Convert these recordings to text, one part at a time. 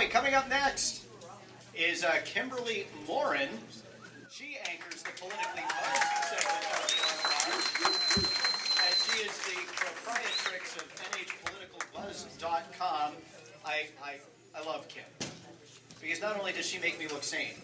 right, coming up next is Kimberly Morin. She anchors the Politically Buzzed segment of Coronavirus, and she is the proprietrix of NHPoliticalBuzz.com. I love Kim, because not only does she make me look sane,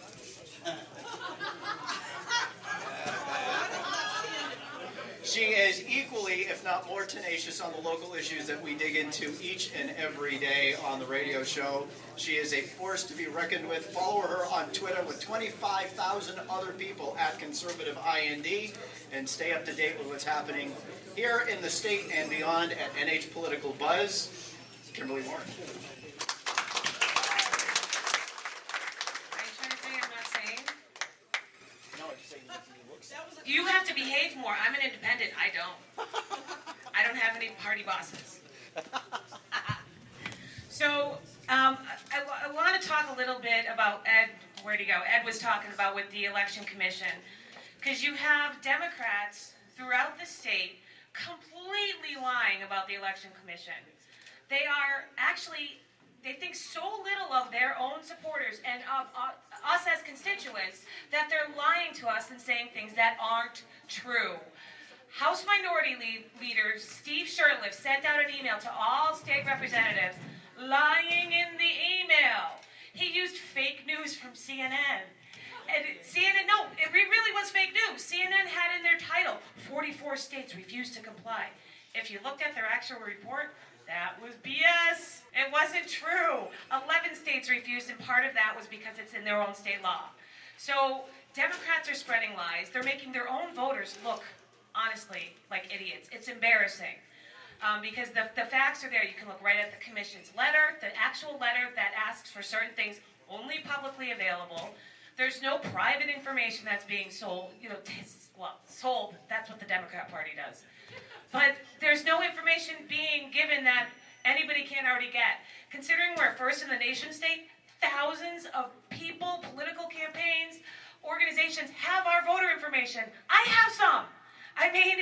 she is equally, if not more, tenacious on the local issues that we dig into each and every day on the radio show. She is a force to be reckoned with. Follow her on Twitter with 25,000 other people at Conservative IND, and stay up to date with what's happening here in the state and beyond at NH Political Buzz. Kimberly Morin. You have to behave more. I'm an independent. I don't. I don't have any party bosses. So I want to talk a little bit about Ed. Where'd he go? Ed was talking about with the Election Commission. Because you have Democrats throughout the state completely lying about the Election Commission. They are actually, they think so little of their own supporters and of us as constituents that they're lying to us and saying things that aren't true. House Minority Leader Steve Shurtleff sent out an email to all state representatives lying in the email. He used fake news from CNN. And CNN, no, it really was fake news. CNN had in their title, 44 states refused to comply. If you looked at their actual report, that was BS. It wasn't true. 11 states refused, and part of that was because it's in their own state law. So Democrats are spreading lies. They're making their own voters look, honestly, like idiots. It's embarrassing. Because the facts are there. You can look right at the commission's letter, the actual letter that asks for certain things only publicly available. There's no private information that's being sold, sold. That's what the Democrat Party does. But there's no information being given that anybody can't already get. Considering we're first in the nation state, thousands of people, political campaigns, organizations have our voter information. I have some. I mean,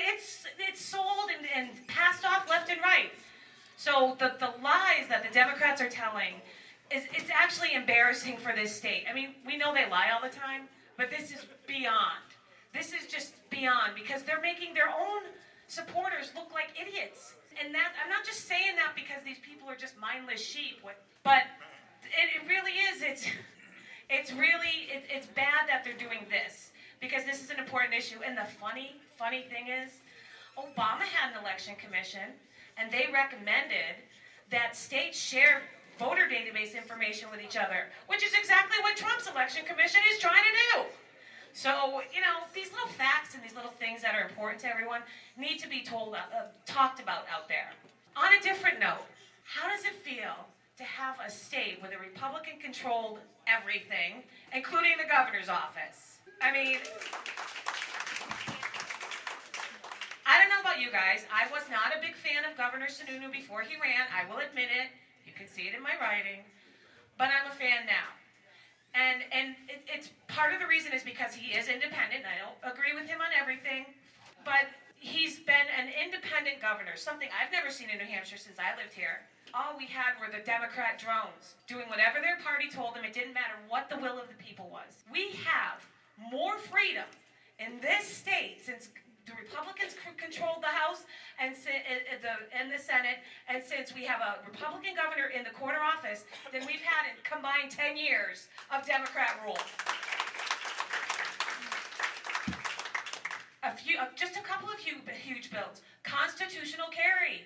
it's sold and passed off left and right. So the lies that the Democrats are telling, it's actually embarrassing for this state. I mean, we know they lie all the time, but this is beyond. This is just beyond, because they're making their own supporters look like idiots. And that, I'm not just saying that because these people are just mindless sheep, but it really is. It's bad that they're doing this, because this is an important issue. And the funny thing is, Obama had an election commission, and they recommended that states share voter database information with each other, which is exactly what Trump's election commission is trying to do. So, these little facts and these little things that are important to everyone need to be talked about out there. On a different note, how does it feel to have a state where the Republican controlled everything, including the governor's office? I mean, I don't know about you guys. I was not a big fan of Governor Sununu before he ran. I will admit it. You can see it in my writing. But I'm a fan now. And it's part of the reason is because he is independent, and I don't agree with him on everything, but he's been an independent governor, something I've never seen in New Hampshire since I lived here. All we had were the Democrat drones, doing whatever their party told them. It didn't matter what the will of the people was. We have more freedom in this state since the Republicans controlled the House and the Senate, and since we have a Republican governor in the corner office, than we've had in combined 10 years of Democrat rule. Just a couple of huge bills. Constitutional carry.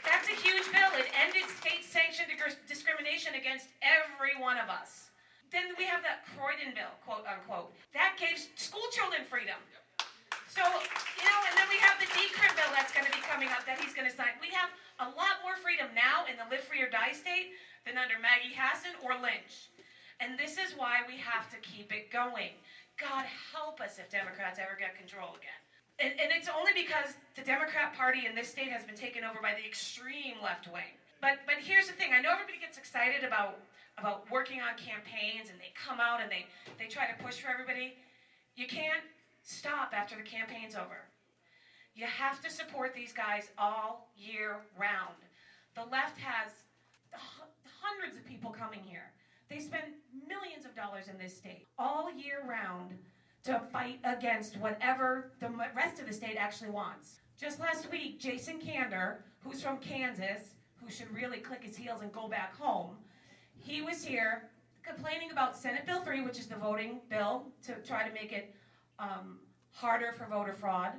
That's a huge bill. It ended state-sanctioned discrimination against every one of us. Then we have that Croydon bill, quote unquote. That gave school children freedom. So, and then we have the decrim bill that's going to be coming up that he's going to sign. We have a lot more freedom now in the Live Free or Die state than under Maggie Hassan or Lynch. And this is why we have to keep it going. God help us if Democrats ever get control again. And it's only because the Democrat Party in this state has been taken over by the extreme left wing. But here's the thing. I know everybody gets excited about working on campaigns, and they come out and they try to push for everybody. You can't stop after the campaign's over. You have to support these guys all year round. The left has hundreds of people coming here. They spend millions of dollars in this state all year round to fight against whatever the rest of the state actually wants. Just last week, Jason Kander, who's from Kansas, who should really click his heels and go back home, he was here complaining about Senate Bill 3, which is the voting bill to try to make it harder for voter fraud,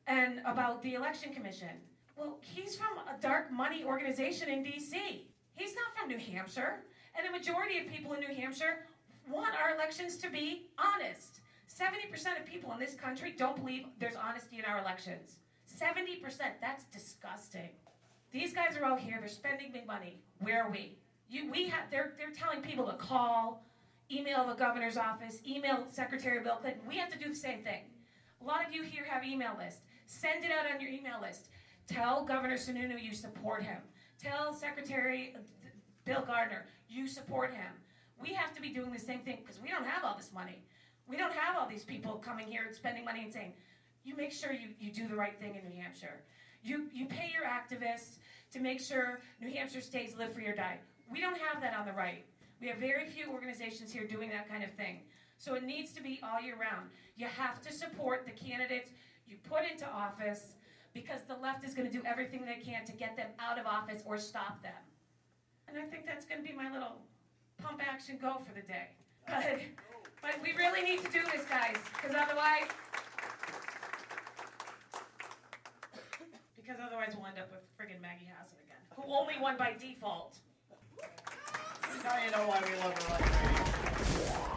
and about the Election Commission. Well, he's from a dark money organization in D.C. He's not from New Hampshire, and the majority of people in New Hampshire want our elections to be honest. 70% of people in this country don't believe there's honesty in our elections. 70%, that's disgusting. These guys are out here, they're spending big money. Where are we? They're telling people to call, email the governor's office, email Secretary Bill Clinton. We have to do the same thing. A lot of you here have email lists. Send it out on your email list. Tell Governor Sununu you support him. Tell Secretary Bill Gardner you support him. We have to be doing the same thing because we don't have all this money. We don't have all these people coming here and spending money and saying, you make sure you do the right thing in New Hampshire. You pay your activists to make sure New Hampshire stays live free or die. We don't have that on the right. We have very few organizations here doing that kind of thing. So it needs to be all year round. You have to support the candidates you put into office because the left is going to do everything they can to get them out of office or stop them. And I think that's going to be my little pump action go for the day. But we really need to do this, guys, because otherwise we'll end up with friggin' Maggie Hassan again, who only won by default. Now you know why we love her on radio.